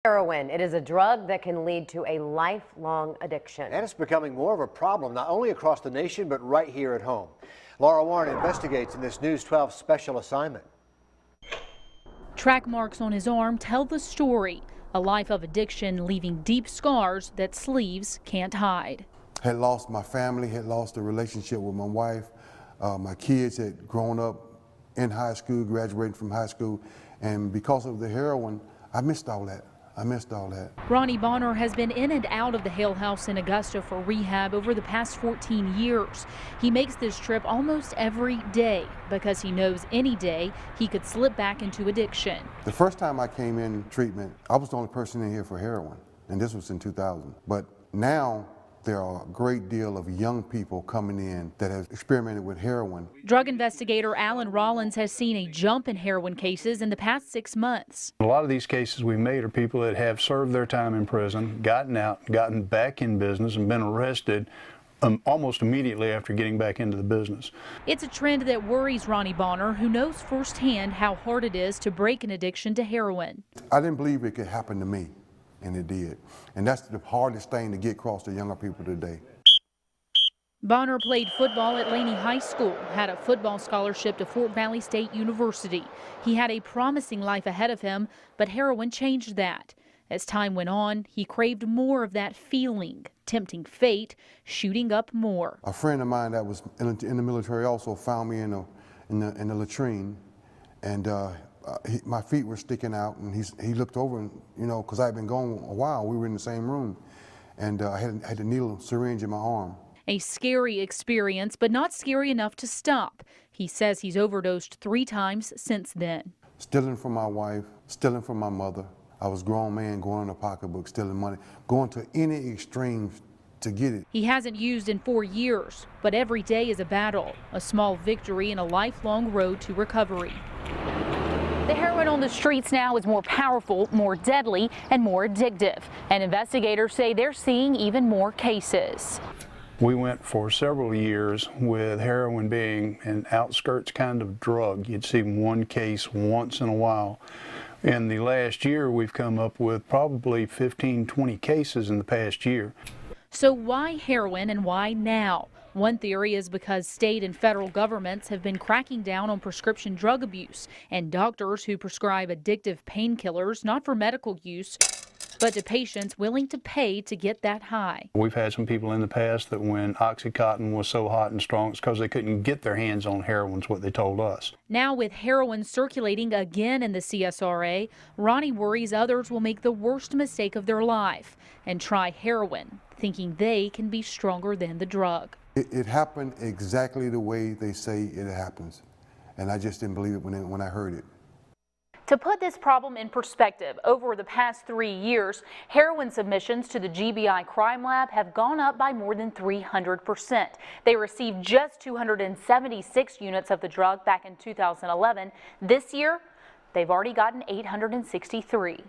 Heroin. It is a drug that can lead to a lifelong addiction. And it's becoming more of a problem not only across the nation, but right here at home. Laura Warren investigates in this News 12 special assignment. Track marks on his arm tell the story. A life of addiction leaving deep scars that sleeves can't hide. Had lost my family, had lost the relationship with my wife. My kids had grown up in high school, graduating from high school. And because of the heroin, I missed all that. Ronnie Bonner has been in and out of the Hale House in Augusta for rehab over the past 14 years. He makes this trip almost every day because he knows any day he could slip back into addiction. The first time I came in treatment, I was the only person in here for heroin, and this was in 2000. But now there are a great deal of young people coming in that have experimented with heroin. Drug investigator Allan Rollins has seen a jump in heroin cases in the past 6 months. A lot of these cases we made are people that have served their time in prison, gotten out, gotten back in business, and been arrested almost immediately after getting back into the business. It's a trend that worries Ronnie Bonner, who knows firsthand how hard it is to break an addiction to heroin. I didn't believe it could happen to me. And it did. And that's the hardest thing to get across to younger people today. Bonner played football at Laney High School, had a football scholarship to Fort Valley State University. He had a promising life ahead of him, but heroin changed that. As time went on, he craved more of that feeling, tempting fate, shooting up more. A friend of mine that was in the military also found me in the latrine, and my feet were sticking out, and he looked over, and because I had been gone a while, we were in the same room, and I had a needle syringe in my arm. A scary experience, but not scary enough to stop. He says he's overdosed 3 times since then. Stealing from my wife, stealing from my mother. I was a grown man going in a pocketbook, stealing money, going to any extremes to get it. He hasn't used in 4 years, but every day is a battle, a small victory in a lifelong road to recovery. The heroin on the streets now is more powerful, more deadly, and more addictive. And investigators say they're seeing even more cases. We went for several years with heroin being an outskirts kind of drug. You'd see one case once in a while. In the last year, we've come up with probably 15, 20 cases in the past year. So why heroin and why now? One theory is because state and federal governments have been cracking down on prescription drug abuse and doctors who prescribe addictive painkillers not for medical use, but to patients willing to pay to get that high. We've had some people in the past that when Oxycontin was so hot and strong, it's because they couldn't get their hands on heroin, is what they told us. Now with heroin circulating again in the CSRA, Ronnie worries others will make the worst mistake of their life and try heroin, thinking they can be stronger than the drug. It happened exactly the way they say it happens, and I just didn't believe it when I heard it. To put this problem in perspective, over the past 3 years, heroin submissions to the GBI Crime Lab have gone up by more than 300%. They received just 276 units of the drug back in 2011. This year, they've already gotten 863.